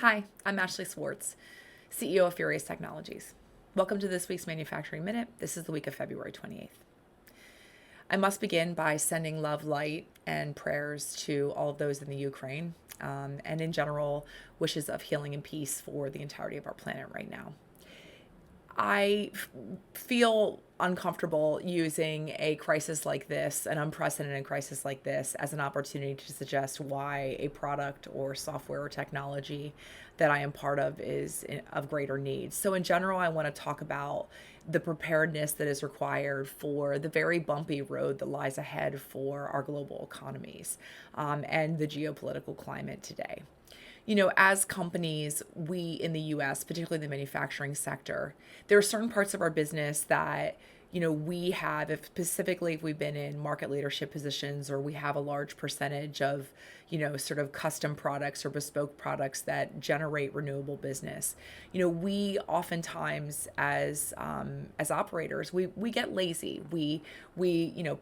Hi, I'm Ashley Swartz, CEO of Furious Technologies. Welcome to this week's Manufacturing Minute. This is the week of February 28th. I must begin by sending love, light, and prayers to all of those in the Ukraine, and in general, wishes of healing and peace for the entirety of our planet right now. I feel uncomfortable using a crisis like this, an unprecedented crisis like this, as an opportunity to suggest why a product or software or technology that I am part of is of greater need. So, in general, I want to talk about the preparedness that is required for the very bumpy road that lies ahead for our global economies, and the geopolitical climate today. As companies, we in the US, particularly the manufacturing sector, there are certain parts of our business that, we have, if specifically if we've been in market leadership positions or we have a large percentage of, sort of custom products or bespoke products that generate renewable business. We oftentimes as operators, we get lazy. We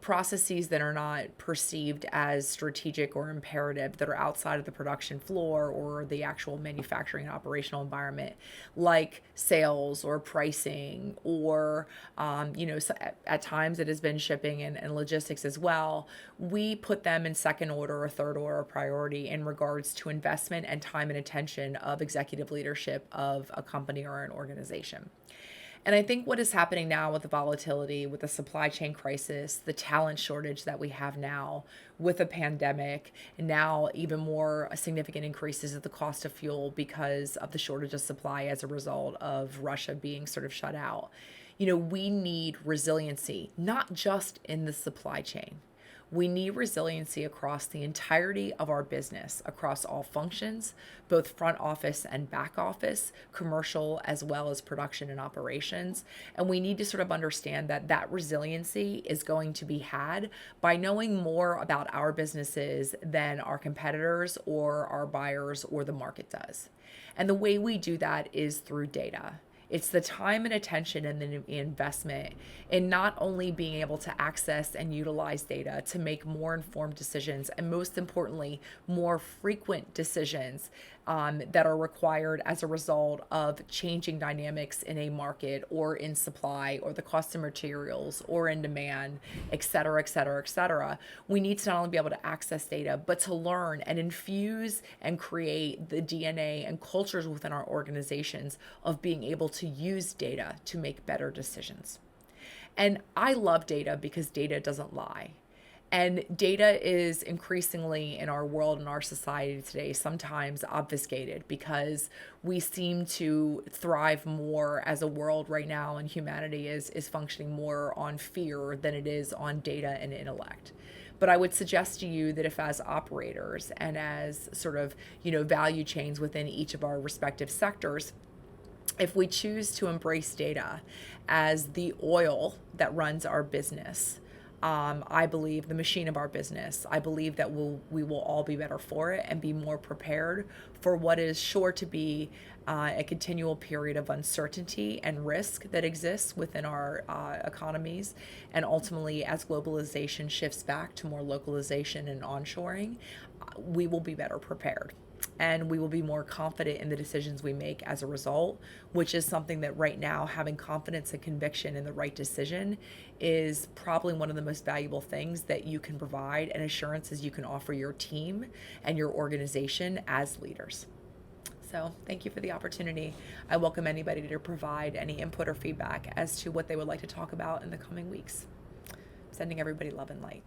processes that are not perceived as strategic or imperative that are outside of the production floor or the actual manufacturing and operational environment, like sales or pricing or, so at times it has been shipping and logistics as well. We put them in second order or third order priority in regards to investment and time and attention of executive leadership of a company or an organization. And I think what is happening now with the volatility, with the supply chain crisis, the talent shortage that we have now, with a pandemic, and now even more significant increases of the cost of fuel because of the shortage of supply as a result of Russia being sort of shut out. We need resiliency, not just in the supply chain. We need resiliency across the entirety of our business, across all functions, both front office and back office, commercial as well as production and operations. And we need to sort of understand that that resiliency is going to be had by knowing more about our businesses than our competitors or our buyers or the market does. And the way we do that is through data. It's the time and attention and the investment in not only being able to access and utilize data to make more informed decisions, and most importantly, more frequent decisions that are required as a result of changing dynamics in a market or in supply or the cost of materials or in demand, et cetera, et cetera, et cetera. We need to not only be able to access data, but to learn and infuse and create the DNA and cultures within our organizations of being able to use data to make better decisions. And I love data because data doesn't lie. And data is increasingly in our world and our society today sometimes obfuscated because we seem to thrive more as a world right now, and humanity is functioning more on fear than it is on data and intellect. But I would suggest to you that if as operators and as sort of, value chains within each of our respective sectors, if we choose to embrace data as the oil that runs our business, I believe the machine of our business, I believe that we will all be better for it and be more prepared for what is sure to be a continual period of uncertainty and risk that exists within our economies. And ultimately, as globalization shifts back to more localization and onshoring, we will be better prepared. And we will be more confident in the decisions we make as a result, which is something that right now, having confidence and conviction in the right decision is probably one of the most valuable things that you can provide, and assurances you can offer your team and your organization as leaders. So thank you for the opportunity. I welcome anybody to provide any input or feedback as to what they would like to talk about in the coming weeks. Sending everybody love and light.